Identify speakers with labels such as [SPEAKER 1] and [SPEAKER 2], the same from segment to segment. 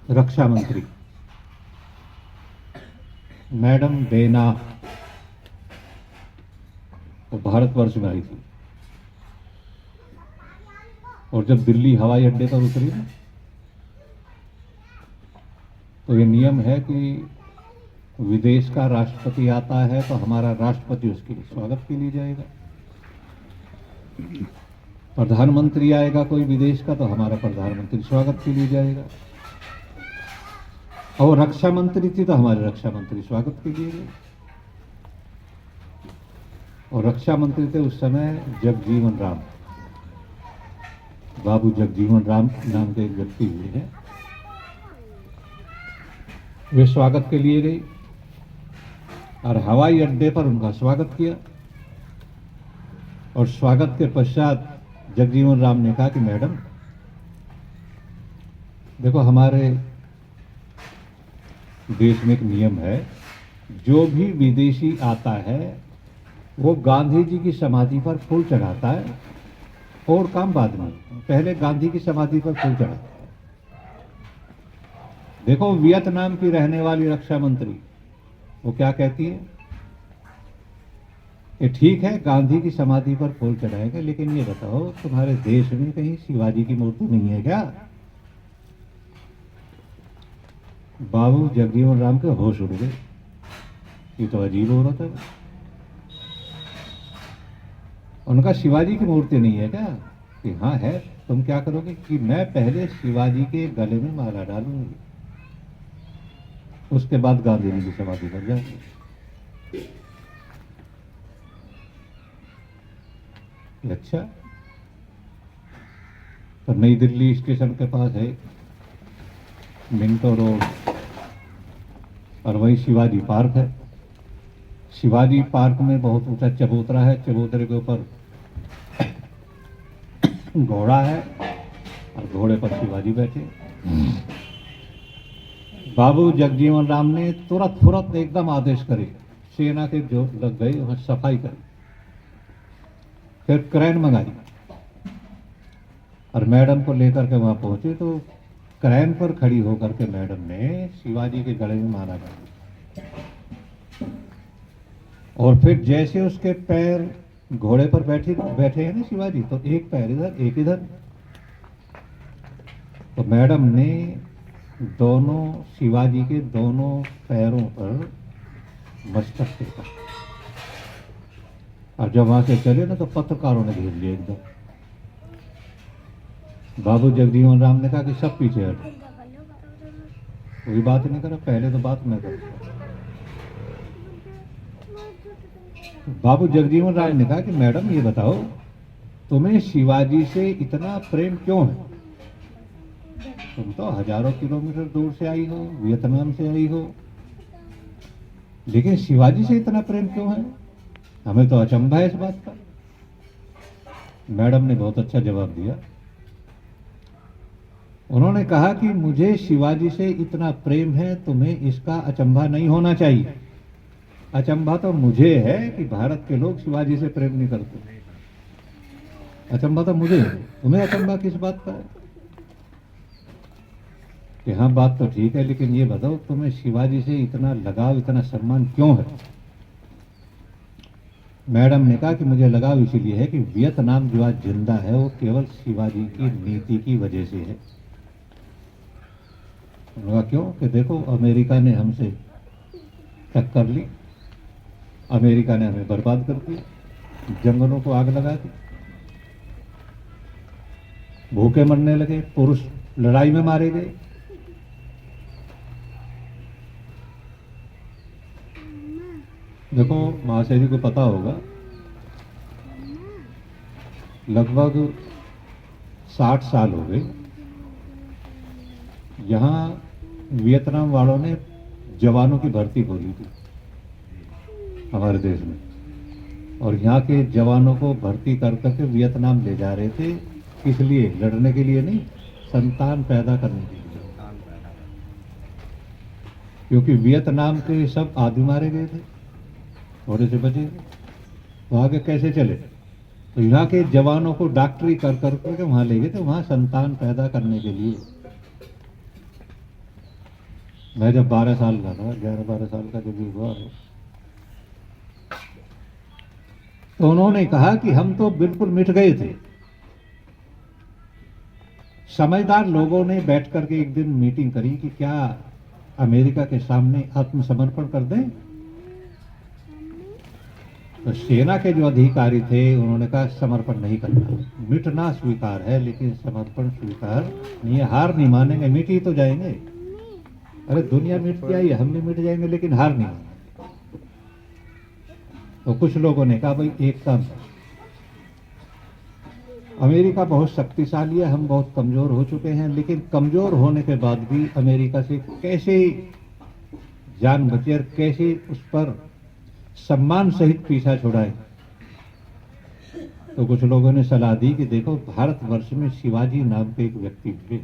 [SPEAKER 1] रक्षा मंत्री madam Dana वो भारतवर्ष में आई थी, और जब दिल्ली हवाई अड्डे पर उतरी ना, तो ये नियम है कि विदेश का राष्ट्रपति आता है तो हमारा राष्ट्रपति उसके स्वागत के लिए जाएगा। प्रधानमंत्री आएगा कोई विदेश का तो हमारा प्रधानमंत्री स्वागत के लिए जाएगा। और रक्षा मंत्री थी तो हमारे रक्षा मंत्री स्वागत के लिए गए। और रक्षा मंत्री थे उस समय जगजीवन राम, बाबू जगजीवन राम नाम के एक व्यक्ति हुए हैं। वे स्वागत के लिए गई और हवाई अड्डे पर उनका स्वागत किया। और स्वागत के पश्चात जगजीवन राम ने कहा कि मैडम देखो, हमारे देश में एक नियम है, जो भी विदेशी आता है वो गांधी जी की समाधि पर फूल चढ़ाता है, और काम बाद में, पहले गांधी की समाधि पर फूल चढ़ाता है। देखो, वियतनाम की रहने वाली रक्षा मंत्री वो क्या कहती है कि ठीक है गांधी की समाधि पर फूल चढ़ाएंगे, लेकिन ये बताओ तुम्हारे देश में कहीं शिवाजी की मूर्ति नहीं है क्या? बाबू जगजीवन राम के होश उड़ गए। ये तो अजीब औरत है। उनका शिवाजी की मूर्ति नहीं है क्या? कि हाँ है। तुम क्या करोगे? कि मैं पहले शिवाजी के गले में माला डालूंगी, उसके बाद गांधी जी की समाधि पर जाऊंगी। अच्छा, तो नई दिल्ली स्टेशन के पास है मिंटो रोड, और वही शिवाजी पार्क है। शिवाजी पार्क में बहुत ऊंचा चबूतरा है, चबूतरे के ऊपर घोड़ा है और घोड़े पर शिवाजी बैठे। बाबू जगजीवन राम ने तुरंत एकदम आदेश करे, सेना के जो लग गए वहां सफाई करी, फिर क्रेन मंगाई और मैडम को लेकर के वहां पहुंचे। तो क्रेन पर खड़ी होकर के मैडम ने शिवाजी के गले में माला डाली, और फिर जैसे उसके पैर घोड़े पर बैठे हैं ना शिवाजी, तो एक पैर इधर एक इधर, तो मैडम ने दोनों शिवाजी के दोनों पैरों पर मस्तक टेका। और जब वहां से चले ना तो पत्रकारों ने घेर लिया एकदम। बाबू जगजीवन राम ने कहा कि सब पीछे हटो, कोई बात नहीं करो, पहले तो बात मैं करूंगा। बाबू जगजीवन राम ने कहा कि मैडम ये बताओ, तुम्हें शिवाजी से इतना प्रेम क्यों है? तुम तो हजारों किलोमीटर दूर से आई हो, वियतनाम से आई हो, लेकिन शिवाजी से इतना प्रेम क्यों है? हमें तो अचंभा है इस बात का। मैडम ने बहुत अच्छा जवाब दिया। उन्होंने कहा कि मुझे शिवाजी से इतना प्रेम है, तुम्हें इसका अचंभा नहीं होना चाहिए। अचंभा तो मुझे है कि भारत के लोग शिवाजी से प्रेम नहीं करते। अचंभा तो मुझे है, तुम्हें अचंभा किस बात का है? कि हाँ बात तो ठीक है, लेकिन ये बताओ तुम्हें शिवाजी से इतना लगाव, इतना सम्मान क्यों है? मैडम ने कहा कि मुझे लगाव इसीलिए है कि वियतनाम जो आज जिंदा है वो केवल शिवाजी की नीति की वजह से है। उन्होंने कहा क्यों? कि देखो, अमेरिका ने हमसे टक्कर ली, अमेरिका ने हमें बर्बाद कर दिया, जंगलों को आग लगा दी, भूखे मरने लगे, पुरुष लड़ाई में मारे गए। देखो, महाशय जी को पता होगा, लगभग 60 साल हो गए यहाँ वियतनाम वालों ने जवानों की भर्ती खोली थी हमारे देश में, और यहाँ के जवानों को भर्ती कर करके वियतनाम ले जा रहे थे। किस लिए? लड़ने के लिए नहीं, संतान पैदा करने के लिए। क्योंकि वियतनाम के सब आदमी मारे गए थे, थोड़े से बचे, तो आगे कैसे चले? तो यहाँ के जवानों को डॉक्टरी कर करके वहां ले गए थे, वहां संतान पैदा करने के लिए। मैं जब 12 साल का था, 11-12 साल का जब भी हुआ है, तो उन्होंने कहा कि हम तो बिल्कुल मिट गए थे। समझदार लोगों ने बैठ करके एक दिन मीटिंग करी कि क्या अमेरिका के सामने आत्मसमर्पण कर दें। तो सेना के जो अधिकारी थे उन्होंने कहा समर्पण नहीं करना, मिटना स्वीकार है लेकिन समर्पण स्वीकार नहीं है, हार नहीं मानेंगे, मिट ही तो जाएंगे। अरे दुनिया मिट जाएगी, हम भी मिट जाएंगे लेकिन हार नहीं मानेंगे। तो कुछ लोगों ने कहा भाई एक काम करो, अमेरिका बहुत शक्तिशाली है, हम बहुत कमजोर हो चुके हैं, लेकिन कमजोर होने के बाद भी अमेरिका से कैसे जान बचे और कैसे उस पर सम्मान सहित पीछा छुड़ाए। तो कुछ लोगों ने सलाह दी कि देखो भारतवर्ष में शिवाजी नाम के एक व्यक्ति हुए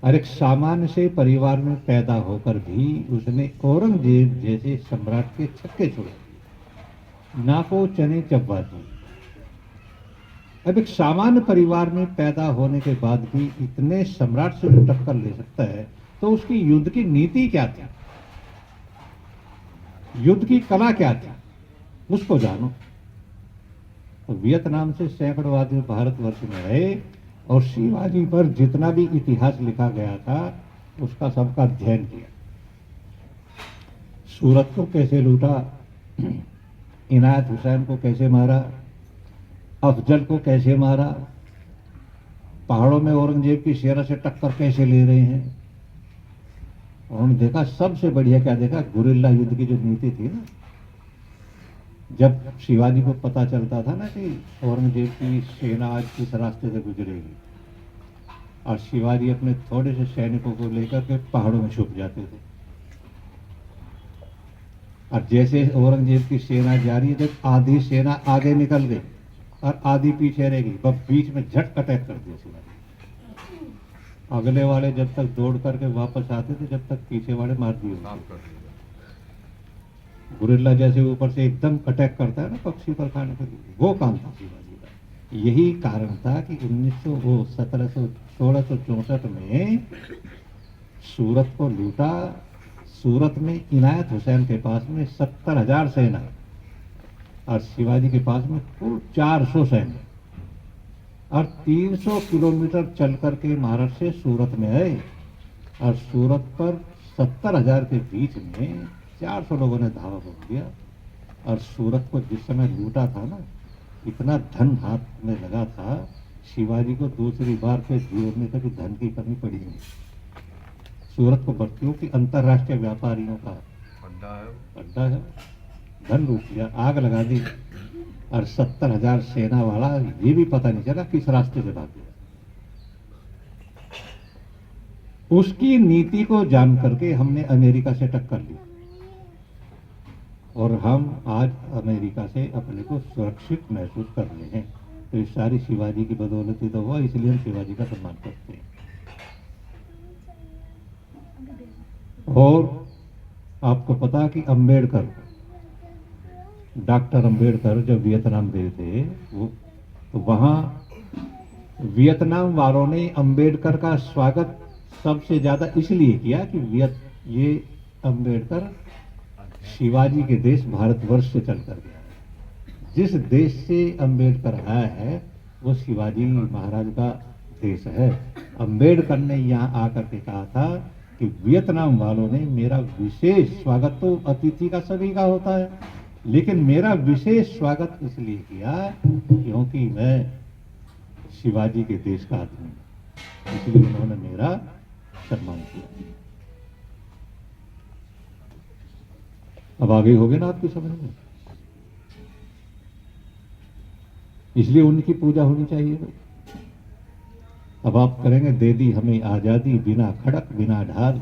[SPEAKER 1] और एक सामान्य से परिवार में पैदा होकर भी उसने औरंगजेब जैसे सम्राट के छक्के छुड़ाए, नाको चने चब्बा दिए। अब एक सामान्य परिवार में पैदा होने के बाद भी इतने सम्राट से जो टक्कर ले सकता है, तो उसकी युद्ध की नीति क्या थी, युद्ध की कला क्या थी, उसको जानो। तो वियतनाम से सैकड़ों आदमी भारतवर्ष में रहे और शिवाजी पर जितना भी इतिहास लिखा गया था उसका सबका अध्ययन किया। सूरत को कैसे लूटा, इनायत हुसैन को कैसे मारा, अफजल को कैसे मारा, पहाड़ों में औरंगजेब की सेना से टक्कर कैसे ले रहे हैं। उन्होंने देखा, सबसे बढ़िया क्या देखा, गुरिल्ला युद्ध की जो नीति थी ना, जब शिवाजी को पता चलता था ना कि औरंगजेब की सेना आज किस रास्ते से गुजरेगी, और शिवाजी अपने थोड़े से सैनिकों को लेकर के पहाड़ों में छुप जाते थे, और जैसे औरंगजेब की सेना जा रही है, जब आधी सेना आगे निकल गई और आधी पीछे रह गई, वह बीच में झट अटैक कर दिया शिवाजी। अगले वाले जब तक दौड़ करके वापस आते थे, जब तक पीछे वाले मार दिए। गुरिल्ला जैसे ऊपर से एकदम अटैक करता है ना पक्षी पर खाने के लिए, वो काम था शिवाजी का। यही कारण था कि 1664 में सूरत को लूटा। सूरत में इनायत हुसैन के पास में 70,000 सेना और शिवाजी के पास में कुल 400 सैन्य, और 300 किलोमीटर चल करके महाराष्ट्र से सूरत में आए, और सूरत पर 70,000 के बीच में 400 लोगों ने धावा बोल दिया। और सूरत को जिस समय लूटा था ना, इतना धन हाथ में लगा था, शिवाजी को दूसरी बार के जीवन में कभी धन की कमी पड़ी नहीं। सूरत को बस्तियों की अंतर्राष्ट्रीय व्यापारियों का अड्डा है, धन लूट लिया, आग लगा दी, और 70,000 सेना वाला ये भी पता नहीं चला किस रास्ते से भाग गया। उसकी नीति को जान करके हमने अमेरिका से टक्कर ली, और हम आज अमेरिका से अपने को सुरक्षित महसूस कर रहे हैं। तो इस सारी शिवाजी की बदौलत ही तो हुआ, इसलिए हम शिवाजी का सम्मान करते हैं। और आपको पता कि अंबेडकर, डॉक्टर अंबेडकर जब वियतनाम गए थे, वो तो वहां वियतनाम वालों ने अंबेडकर का स्वागत सबसे ज्यादा इसलिए किया कि ये अंबेडकर शिवाजी के देश भारतवर्ष से चलकर गया है। जिस देश से अंबेडकर आया है वो शिवाजी महाराज का देश है। अंबेडकर ने यहाँ आकर के कहा था कि वियतनाम वालों ने मेरा विशेष स्वागत, तो अतिथि का सभी का होता है, लेकिन मेरा विशेष स्वागत इसलिए किया क्योंकि मैं शिवाजी के देश का आदमी हूं, इसलिए उन्होंने मेरा सम्मान किया। अब आगे हो गए ना आपकी समझ में, इसलिए उनकी पूजा होनी चाहिए भाई। अब आप करेंगे, दे दी हमें आजादी बिना खड़क बिना ढाल,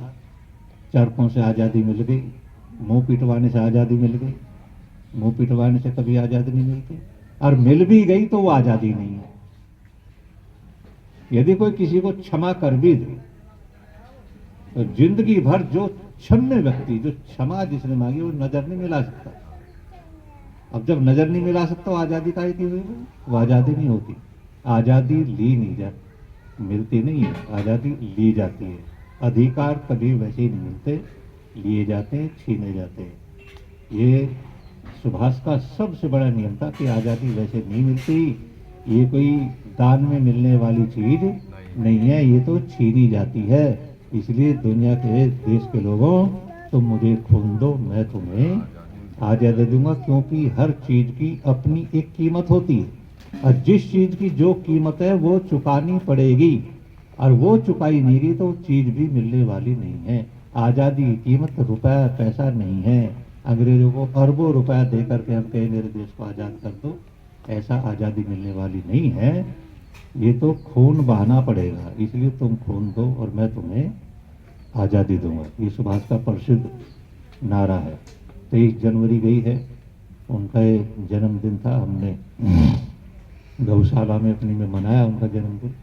[SPEAKER 1] चरखों से आजादी मिल गई, मुंह पिटवाने से आजादी मिल गई। मुंह पिटवाने से कभी आजादी नहीं मिलती, और मिल भी गई तो वो आजादी नहीं है। यदि कोई किसी को क्षमा कर भी दे तो जिंदगी भर जो क्षम्य व्यक्ति, जो क्षमा जिसने मांगी, वो नजर नहीं मिला सकता। अब जब नजर नहीं मिला सकता तो आजादी काहे की हुई? वो आजादी नहीं होती। आजादी ली नहीं जाती, मिलती नहीं है, आजादी ली जाती है। अधिकार कभी वैसे ही नहीं मिलते, लिए जाते हैं, छीने जाते हैं। ये सुभाष का सबसे बड़ा नियम था कि आज़ादी वैसे नहीं मिलती, ये कोई दान में मिलने वाली चीज नहीं है, ये तो छीनी जाती है। इसलिए दुनिया के देश के लोगों, तुम मुझे खून दो, मैं तुम्हें आज़ादी दूंगा, क्योंकि हर चीज की अपनी एक कीमत होती है और जिस चीज की जो कीमत है वो चुकानी पड़ेगी, और वो चुकाई नहीं गई तो चीज भी मिलने वाली नहीं है। आज़ादी की कीमत रुपया पैसा नहीं है। अंग्रेजों को अरबों रुपया दे करके हम कहें मेरे देश को आज़ाद कर दो, ऐसा आज़ादी मिलने वाली नहीं है। ये तो खून बहाना पड़ेगा, इसलिए तुम खून दो और मैं तुम्हें आज़ादी दूंगा। ये सुभाष का प्रसिद्ध नारा है। 23 जनवरी गई है, उनका जन्मदिन था, हमने गौशाला में अपनी में मनाया उनका जन्मदिन।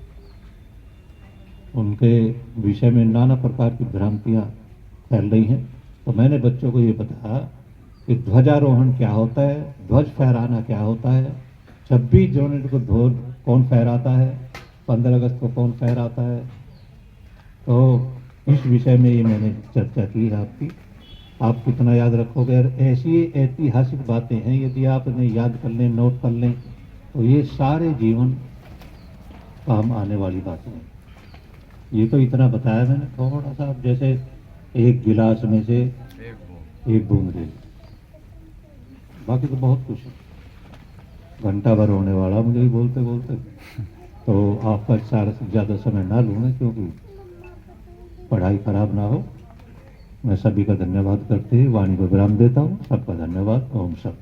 [SPEAKER 1] उनके विषय में नाना प्रकार की भ्रांतियाँ फैल रही हैं, तो मैंने बच्चों को ये बताया कि ध्वजारोहण क्या होता है, ध्वज फहराना क्या होता है, 26 जनवरी को ध्वज कौन फहराता है, 15 अगस्त को कौन फहराता है। तो इस विषय में ये मैंने चर्चा की है आपकी। आप कितना याद रखोगे, और ऐसी ऐतिहासिक बातें हैं, यदि आप इन्हें याद कर लें, नोट कर लें, तो ये सारे जीवन काम आने वाली बातें हैं। ये तो इतना बताया मैंने थोड़ा सा, जैसे एक गिलास में से एक बूंद दे, बाकी तो बहुत कुछ है, घंटा भर होने वाला मुझे ही बोलते बोलते। तो आपका ज़्यादा समय ना लूँ मैं, क्योंकि पढ़ाई खराब ना हो। मैं सभी का धन्यवाद करते हुए वाणी को विराम देता हूँ। सबका धन्यवाद। ओम सब।